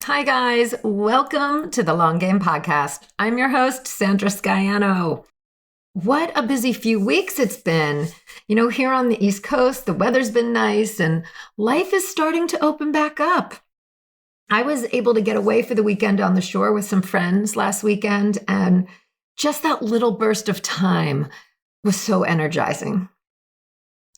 Hi, guys. Welcome to the Long Game Podcast. I'm your host, Sandra Scaiano. What a busy few weeks it's been. Here on the East Coast, the weather's been nice and life is starting to open back up. I was able to get away for the weekend on the shore with some friends last weekend, and just that little burst of time was so energizing.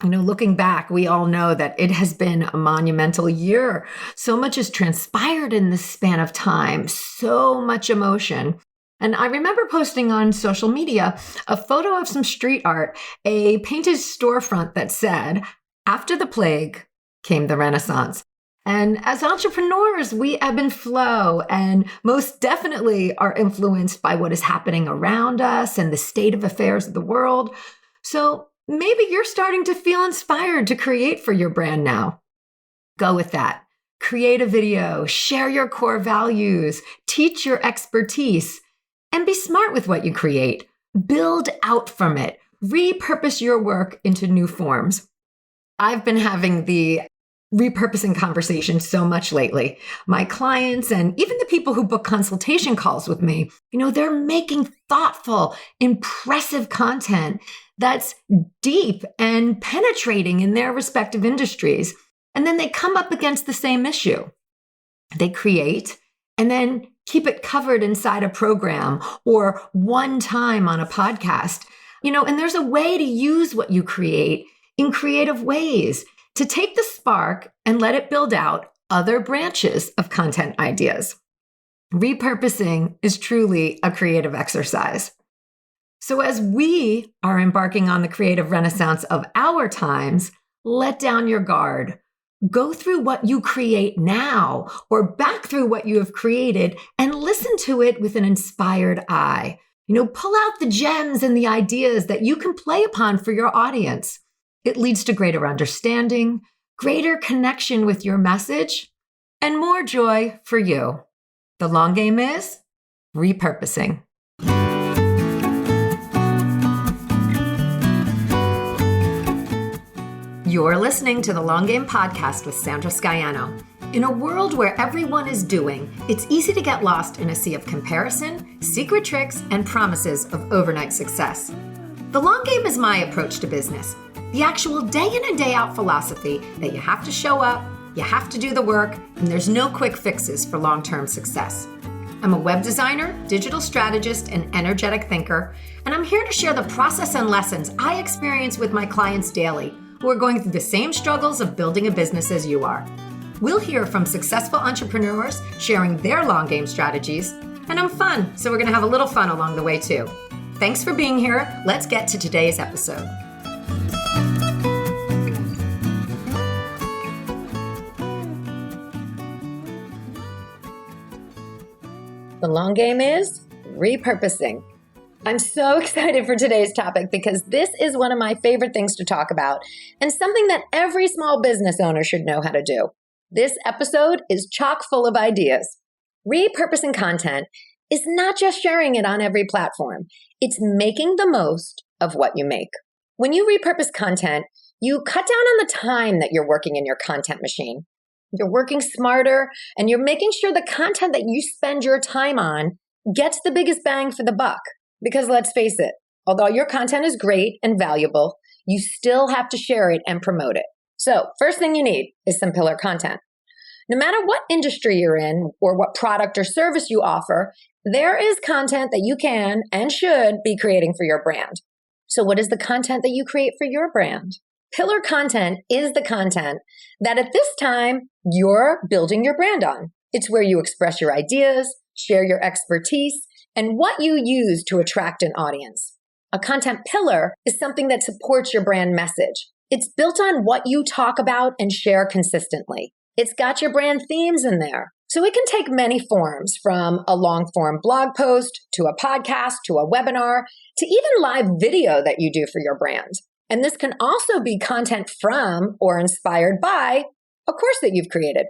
Looking back, we all know that it has been a monumental year. So much has transpired in this span of time, so much emotion. And I remember posting on social media a photo of some street art, a painted storefront that said, "After the plague came the Renaissance." And as entrepreneurs, we ebb and flow and most definitely are influenced by what is happening around us and the state of affairs of the world. So maybe you're starting to feel inspired to create for your brand now. Go with that. Create a video, share your core values, teach your expertise, and be smart with what you create. Build out from it. Repurpose your work into new forms. I've been having the repurposing conversation so much lately. My clients and even the people who book consultation calls with me, they're making thoughtful, impressive content that's deep and penetrating in their respective industries. And then they come up against the same issue. They create and then keep it covered inside a program or one time on a podcast. And there's a way to use what you create in creative ways to take the spark and let it build out other branches of content ideas. Repurposing is truly a creative exercise. So as we are embarking on the creative renaissance of our times, let down your guard. Go through what you create now or back through what you have created and listen to it with an inspired eye. Pull out the gems and the ideas that you can play upon for your audience. It leads to greater understanding, greater connection with your message, and more joy for you. The long game is repurposing. You're listening to the Long Game Podcast with Sandra Scaiano. In a world where everyone is doing, it's easy to get lost in a sea of comparison, secret tricks, and promises of overnight success. The long game is my approach to business. The actual day in and day out philosophy that you have to show up, you have to do the work, and there's no quick fixes for long-term success. I'm a web designer, digital strategist, and energetic thinker, and I'm here to share the process and lessons I experience with my clients daily who are going through the same struggles of building a business as you are. We'll hear from successful entrepreneurs sharing their long game strategies, and I'm fun, so we're going to have a little fun along the way too. Thanks for being here. Let's get to today's episode. The long game is repurposing. I'm so excited for today's topic because this is one of my favorite things to talk about and something that every small business owner should know how to do. This episode is chock full of ideas. Repurposing content is not just sharing it on every platform. It's making the most of what you make. When you repurpose content, you cut down on the time that you're working in your content machine. You're working smarter and you're making sure the content that you spend your time on gets the biggest bang for the buck. Because let's face it, although your content is great and valuable, you still have to share it and promote it. So first thing you need is some pillar content. No matter what industry you're in or what product or service you offer, there is content that you can and should be creating for your brand. So what is the content that you create for your brand? Pillar content is the content that at this time you're building your brand on. It's where you express your ideas, share your expertise, and what you use to attract an audience. A content pillar is something that supports your brand message. It's built on what you talk about and share consistently. It's got your brand themes in there. So it can take many forms, from a long-form blog post to a podcast to a webinar to even live video that you do for your brand. And this can also be content from or inspired by a course that you've created.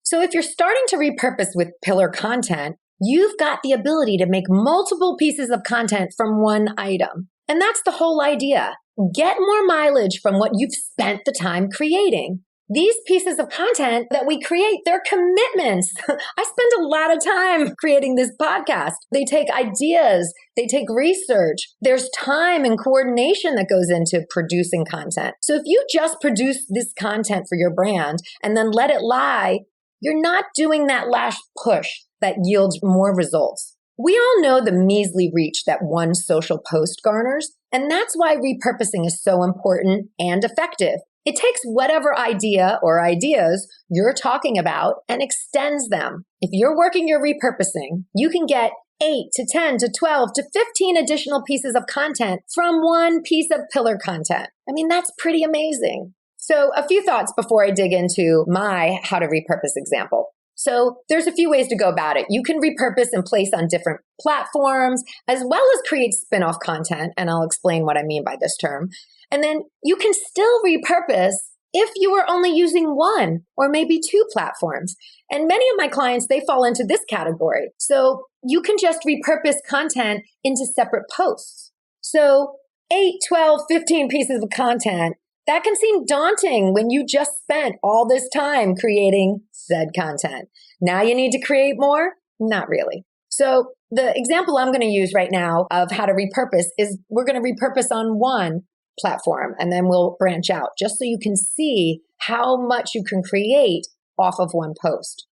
So if you're starting to repurpose with pillar content, you've got the ability to make multiple pieces of content from one item. And that's the whole idea. Get more mileage from what you've spent the time creating. These pieces of content that we create, they're commitments. I spend a lot of time creating this podcast. They take ideas, they take research. There's time and coordination that goes into producing content. So if you just produce this content for your brand and then let it lie, you're not doing that last push that yields more results. We all know the measly reach that one social post garners, and that's why repurposing is so important and effective. It takes whatever idea or ideas you're talking about and extends them. If you're working your repurposing, you can get 8 to 10 to 12 to 15 additional pieces of content from one piece of pillar content. I mean, that's pretty amazing. So a few thoughts before I dig into my how to repurpose example. So there's a few ways to go about it. You can repurpose and place on different platforms, as well as create spin-off content. And I'll explain what I mean by this term. And then you can still repurpose if you are only using one or maybe two platforms. And many of my clients, they fall into this category. So you can just repurpose content into separate posts. So 8, 12, 15 pieces of content. That can seem daunting when you just spent all this time creating said content. Now you need to create more? Not really. So the example I'm going to use right now of how to repurpose is we're going to repurpose on one platform and then we'll branch out just so you can see how much you can create off of one post.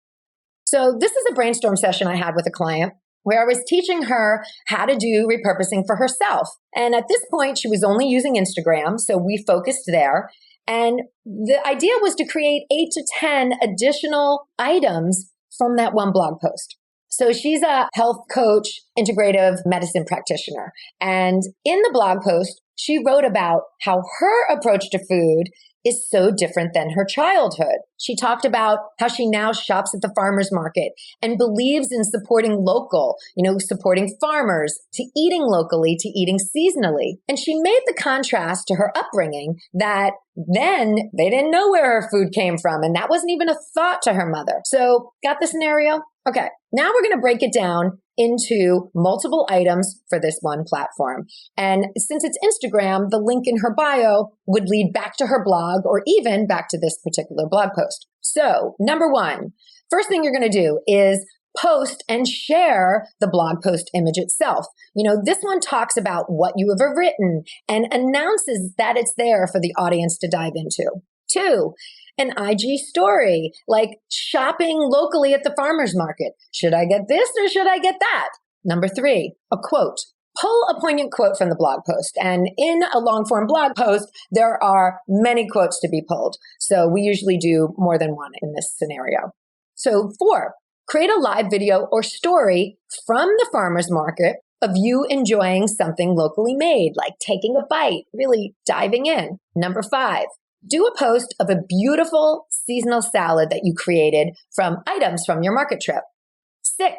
So this is a brainstorm session I had with a client where I was teaching her how to do repurposing for herself. And at this point, she was only using Instagram, so we focused there. And the idea was to create 8 to 10 additional items from that one blog post. So she's a health coach, integrative medicine practitioner. And in the blog post, she wrote about how her approach to food is so different than her childhood. She talked about how she now shops at the farmer's market and believes in supporting local, supporting farmers, to eating locally, to eating seasonally. And she made the contrast to her upbringing that then they didn't know where her food came from. And that wasn't even a thought to her mother. So got the scenario? Okay, now we're going to break it down into multiple items for this one platform. And since it's Instagram, the link in her bio would lead back to her blog or even back to this particular blog post. So number one, first thing you're going to do is post and share the blog post image itself. This one talks about what you have written and announces that it's there for the audience to dive into. 2, an IG story, like shopping locally at the farmer's market. Should I get this or should I get that? Number 3, a quote. Pull a poignant quote from the blog post. And in a long form blog post, there are many quotes to be pulled. So we usually do more than one in this scenario. So 4, create a live video or story from the farmer's market of you enjoying something locally made, like taking a bite, really diving in. Number 5, do a post of a beautiful seasonal salad that you created from items from your market trip. 6,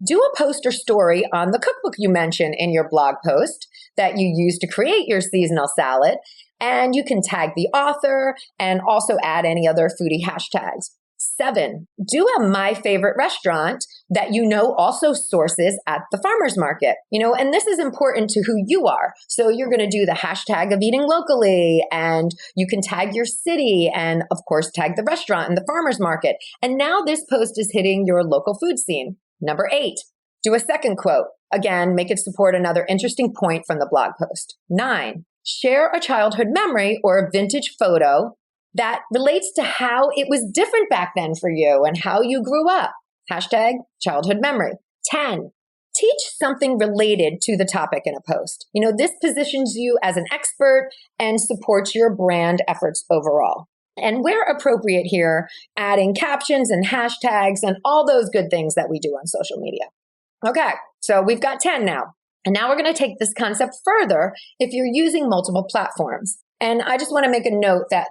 do a post or story on the cookbook you mentioned in your blog post that you used to create your seasonal salad. And you can tag the author and also add any other foodie hashtags. 7, do a my favorite restaurant that also sources at the farmer's market. And this is important to who you are. So you're going to do the hashtag of eating locally, and you can tag your city and of course tag the restaurant and the farmer's market. And now this post is hitting your local food scene. Number 8, do a second quote. Again, make it support another interesting point from the blog post. 9, share a childhood memory or a vintage photo that relates to how it was different back then for you and how you grew up. Hashtag childhood memory. 10, teach something related to the topic in a post. This positions you as an expert and supports your brand efforts overall. And where appropriate here, adding captions and hashtags and all those good things that we do on social media. Okay, so we've got 10 now. And now we're going to take this concept further if you're using multiple platforms. And I just want to make a note that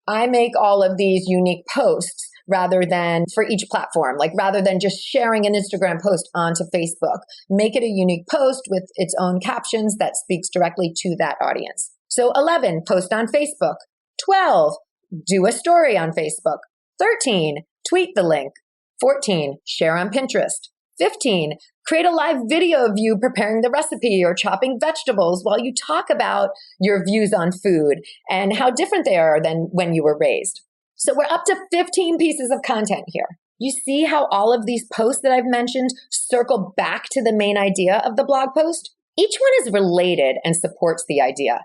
I make all of these unique posts rather than for each platform, rather than just sharing an Instagram post onto Facebook. Make it a unique post with its own captions that speaks directly to that audience. So 11, post on Facebook. 12, do a story on Facebook. 13, tweet the link. 14, share on Pinterest. 15, create a live video of you preparing the recipe or chopping vegetables while you talk about your views on food and how different they are than when you were raised. So we're up to 15 pieces of content here. You see how all of these posts that I've mentioned circle back to the main idea of the blog post? Each one is related and supports the idea.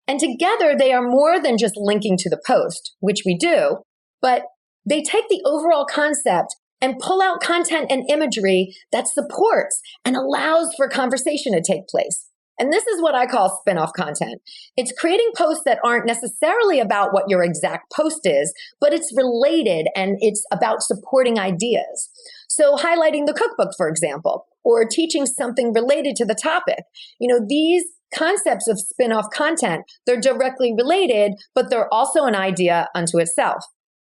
And together they are more than just linking to the post, which we do, but they take the overall concept and pull out content and imagery that supports and allows for conversation to take place. And this is what I call spin-off content. It's creating posts that aren't necessarily about what your exact post is, but it's related and it's about supporting ideas. So highlighting the cookbook, for example, or teaching something related to the topic. These concepts of spin-off content, they're directly related, but they're also an idea unto itself.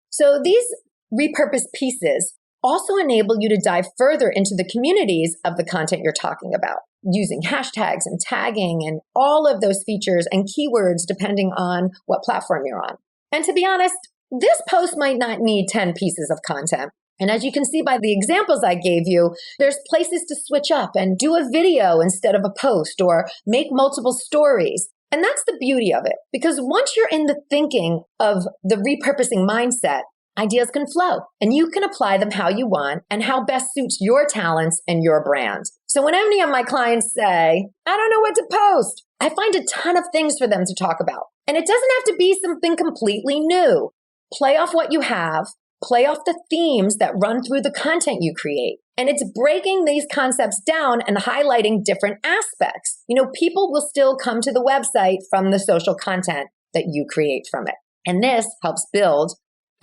So these repurposed pieces also enable you to dive further into the communities of the content you're talking about, using hashtags and tagging and all of those features and keywords depending on what platform you're on. And to be honest, this post might not need 10 pieces of content. And as you can see by the examples I gave you, there's places to switch up and do a video instead of a post or make multiple stories. And that's the beauty of it, because once you're in the thinking of the repurposing mindset, ideas can flow and you can apply them how you want and how best suits your talents and your brand. So when any of my clients say, I don't know what to post, I find a ton of things for them to talk about. And it doesn't have to be something completely new. Play off what you have, play off the themes that run through the content you create. And it's breaking these concepts down and highlighting different aspects. People will still come to the website from the social content that you create from it. And this helps build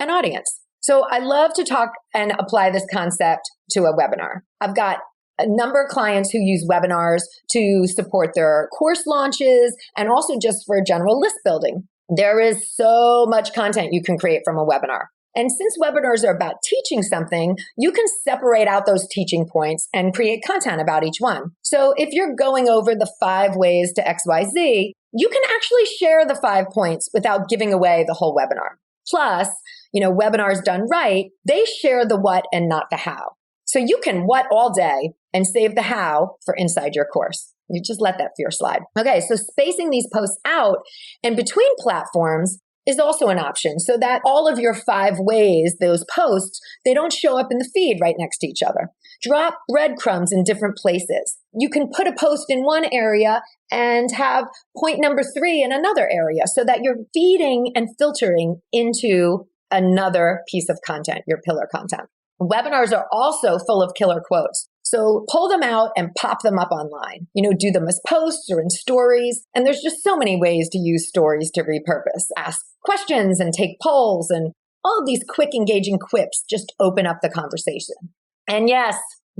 an audience. So I love to talk and apply this concept to a webinar. I've got a number of clients who use webinars to support their course launches and also just for general list building. There is so much content you can create from a webinar. And since webinars are about teaching something, you can separate out those teaching points and create content about each one. So if you're going over the 5 ways to XYZ, you can actually share the 5 points without giving away the whole webinar. Plus, webinars done right, they share the what and not the how. So you can what all day and save the how for inside your course. You just let that fear slide. Okay, so spacing these posts out and between platforms is also an option so that all of your 5 ways, those posts, they don't show up in the feed right next to each other. Drop breadcrumbs in different places. You can put a post in one area and have point number 3 in another area so that you're feeding and filtering into another piece of content, your pillar content. Webinars are also full of killer quotes. So pull them out and pop them up online. Do them as posts or in stories. And there's just so many ways to use stories to repurpose. Ask questions and take polls and all of these quick, engaging quips just open up the conversation. And yes,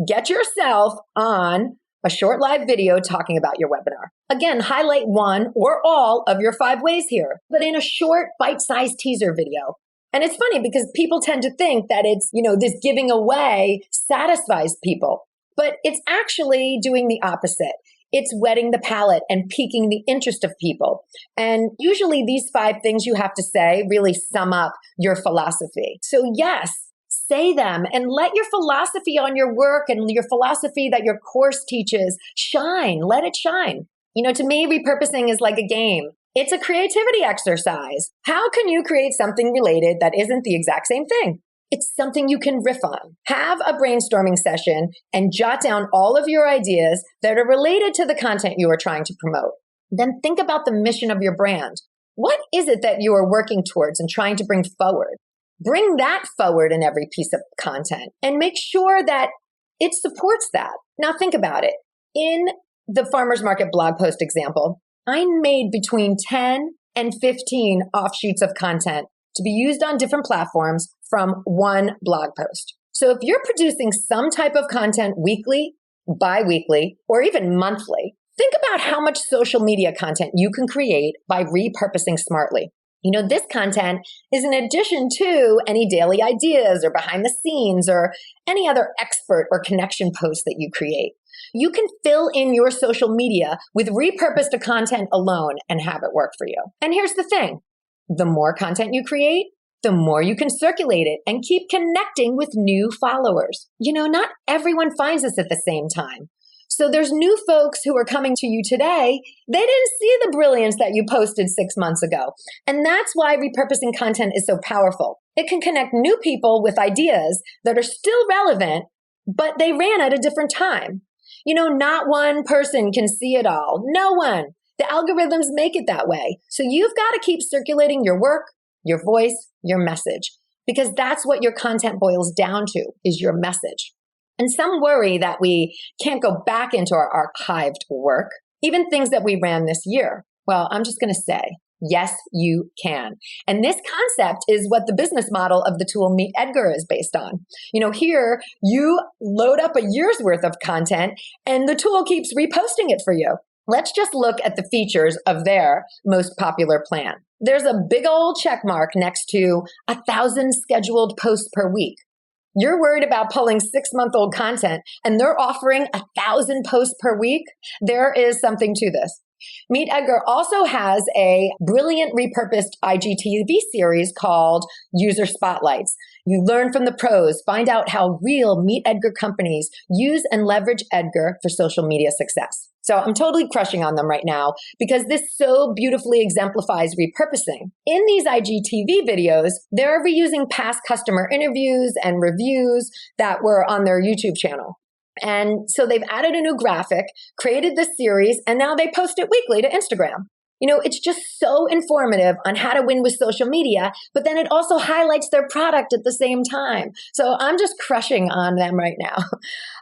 get yourself on a short live video talking about your webinar. Again, highlight one or all of your 5 ways here, but in a short, bite-sized teaser video. And it's funny because people tend to think that it's, this giving away satisfies people, but it's actually doing the opposite. It's whetting the palate and piquing the interest of people. And usually these 5 things you have to say really sum up your philosophy. So yes, say them and let your philosophy on your work and your philosophy that your course teaches shine. Let it shine. To me, repurposing is like a game. It's a creativity exercise. How can you create something related that isn't the exact same thing? It's something you can riff on. Have a brainstorming session and jot down all of your ideas that are related to the content you are trying to promote. Then think about the mission of your brand. What is it that you are working towards and trying to bring forward? Bring that forward in every piece of content and make sure that it supports that. Now think about it. In the farmer's market blog post example, I made between 10 and 15 offshoots of content to be used on different platforms from one blog post. So if you're producing some type of content weekly, bi-weekly, or even monthly, think about how much social media content you can create by repurposing smartly. This content is in addition to any daily ideas or behind the scenes or any other expert or connection posts that you create. You can fill in your social media with repurposed content alone and have it work for you. And here's the thing. The more content you create, the more you can circulate it and keep connecting with new followers. Not everyone finds us at the same time. So there's new folks who are coming to you today. They didn't see the brilliance that you posted 6 months ago. And that's why repurposing content is so powerful. It can connect new people with ideas that are still relevant, but they ran at a different time. Not one person can see it all. No one. The algorithms make it that way. So you've got to keep circulating your work, your voice, your message, because that's what your content boils down to, is your message. And some worry that we can't go back into our archived work, even things that we ran this year. Well, I'm just going to say, yes, you can. And this concept is what the business model of the tool Meet Edgar is based on. Here you load up a year's worth of content and the tool keeps reposting it for you. Let's just look at the features of their most popular plan. There's a big old check mark next to 1,000 scheduled posts per week. You're worried about pulling 6-month-old content and they're offering 1,000 posts per week. There is something to this. Meet Edgar also has a brilliant repurposed IGTV series called User Spotlights. You learn from the pros, find out how real Meet Edgar companies use and leverage Edgar for social media success. So I'm totally crushing on them right now because this so beautifully exemplifies repurposing. In these IGTV videos, they're reusing past customer interviews and reviews that were on their YouTube channel. And so they've added a new graphic, created this series, and now they post it weekly to Instagram. It's just so informative on how to win with social media, but then it also highlights their product at the same time. So I'm just crushing on them right now.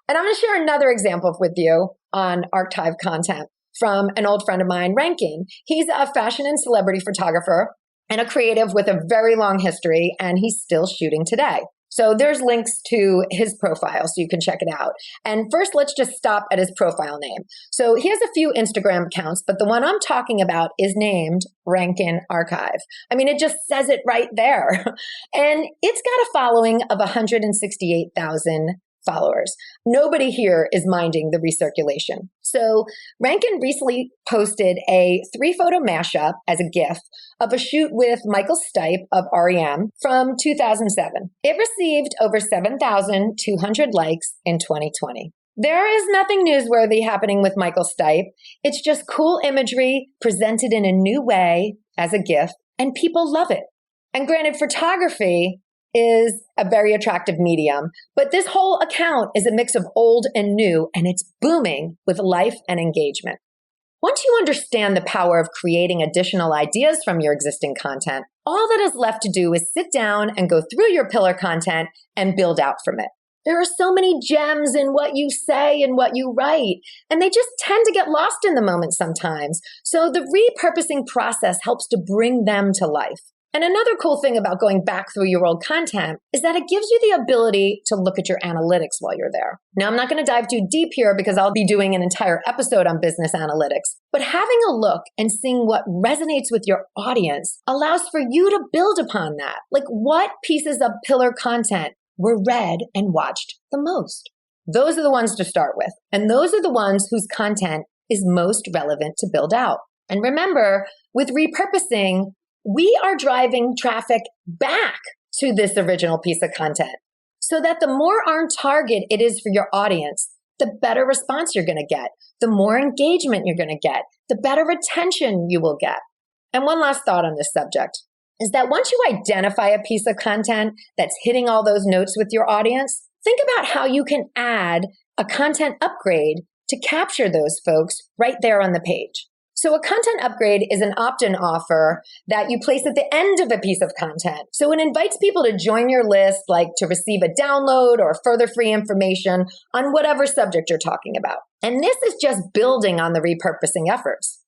And I'm going to share another example with you on archive content from an old friend of mine, Rankin. He's a fashion and celebrity photographer and a creative with a very long history, and he's still shooting today. So there's links to his profile so you can check it out. And first, let's just stop at his profile name. So he has a few Instagram accounts, but the one I'm talking about is named Rankin Archive. It just says it right there. And it's got a following of 168,000 followers. Nobody here is minding the recirculation. So Rankin recently posted a 3-photo mashup as a GIF of a shoot with Michael Stipe of REM from 2007. It received over 7,200 likes in 2020. There is nothing newsworthy happening with Michael Stipe. It's just cool imagery presented in a new way as a GIF, and people love it. And granted, photography is a very attractive medium, but this whole account is a mix of old and new, and it's booming with life and engagement. Once you understand the power of creating additional ideas from your existing content, all that is left to do is sit down and go through your pillar content and build out from it. There are so many gems in what you say and what you write, and they just tend to get lost in the moment sometimes. So the repurposing process helps to bring them to life. And another cool thing about going back through your old content is that it gives you the ability to look at your analytics while you're there. Now, I'm not going to dive too deep here because I'll be doing an entire episode on business analytics, but having a look and seeing what resonates with your audience allows for you to build upon that. Like, what pieces of pillar content were read and watched the most? Those are the ones to start with. And those are the ones whose content is most relevant to build out. And remember, with repurposing, we are driving traffic back to this original piece of content so that the more on target it is for your audience, the better response you're going to get, the more engagement you're going to get, the better retention you will get. And one last thought on this subject is that once you identify a piece of content that's hitting all those notes with your audience, think about how you can add a content upgrade to capture those folks right there on the page. So a content upgrade is an opt-in offer that you place at the end of a piece of content. So it invites people to join your list, like to receive a download or further free information on whatever subject you're talking about. And this is just building on the repurposing efforts.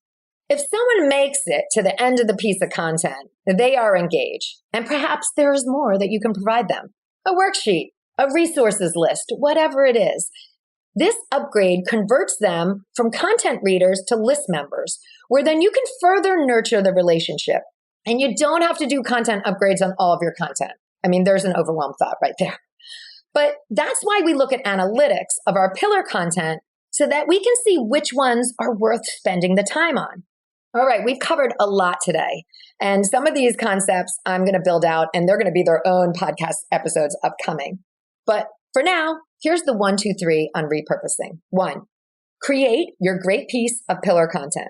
If someone makes it to the end of the piece of content, they are engaged. And perhaps there is more that you can provide them. A worksheet, a resources list, whatever it is. This upgrade converts them from content readers to list members, where then you can further nurture the relationship. And you don't have to do content upgrades on all of your content. There's an overwhelmed thought right there. But that's why we look at analytics of our pillar content so that we can see which ones are worth spending the time on. All right, we've covered a lot today. And some of these concepts I'm going to build out, and they're going to be their own podcast episodes upcoming. But for now, here's the 1, 2, 3 on repurposing. 1, Create your great piece of pillar content.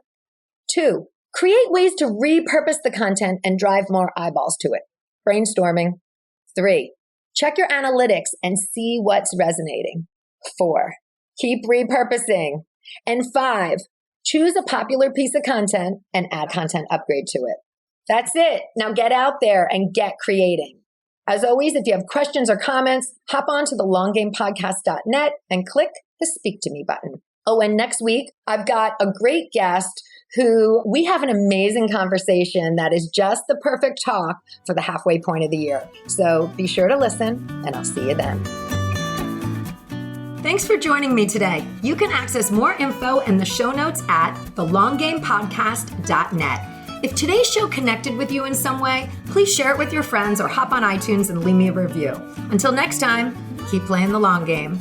2, create ways to repurpose the content and drive more eyeballs to it. Brainstorming. 3, check your analytics and see what's resonating. 4, keep repurposing. And 5, choose a popular piece of content and add content upgrade to it. That's it. Now get out there and get creating. As always, if you have questions or comments, hop on to thelonggamepodcast.net and click the Speak to Me button. Oh, and next week, I've got a great guest who we have an amazing conversation that is just the perfect talk for the halfway point of the year. So be sure to listen, and I'll see you then. Thanks for joining me today. You can access more info in the show notes at thelonggamepodcast.net. If today's show connected with you in some way, please share it with your friends or hop on iTunes and leave me a review. Until next time, keep playing the long game.